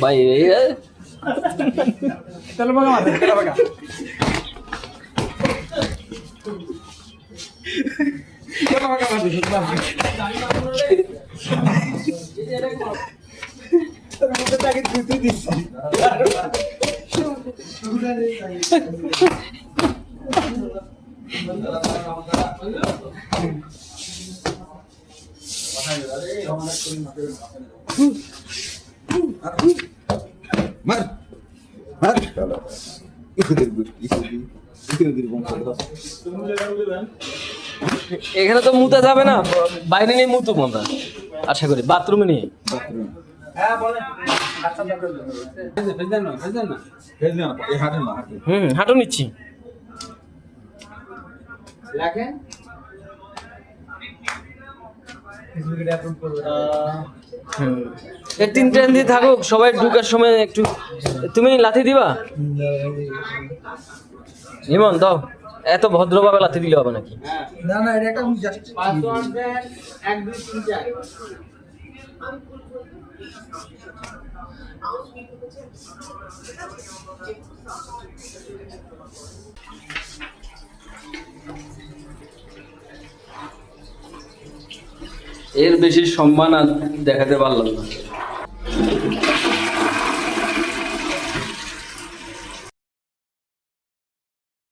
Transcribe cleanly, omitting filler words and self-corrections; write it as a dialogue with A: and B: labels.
A: ভাই
B: তেল বাগা মাথা তেল বাগা তেল বাগা মাথা তেল বাগা তোর মুখে তাকে দুধ দিছি
C: মার মার
A: এখানে তো মুতা যাবে না, বাইরে নিয়ে মুতু মন্দা আশা করি, বাথরুমে নিয়ে।
B: হ্যাঁ বলেন আচ্ছা দরকার ভেজেন না
C: এই হাটের না হাটে
A: হাঁটু নিচ্ছি।
B: লেখেন ফেসবুকে আপলোড করব
A: এই 3 ট্রেন দিয়ে থাকুক, সবাই ঢুকার সময় একটু। তুমি লাথি দিবা ইমন? দাও, এত ভদ্রভাবে লাথি দিলে হবে নাকি?
B: না না এটা একটা জাস্ট পাসওয়ার্ড দেন 1 2 3 4
A: এর বেশি সম্মান আর দেখাতে পারলাম না।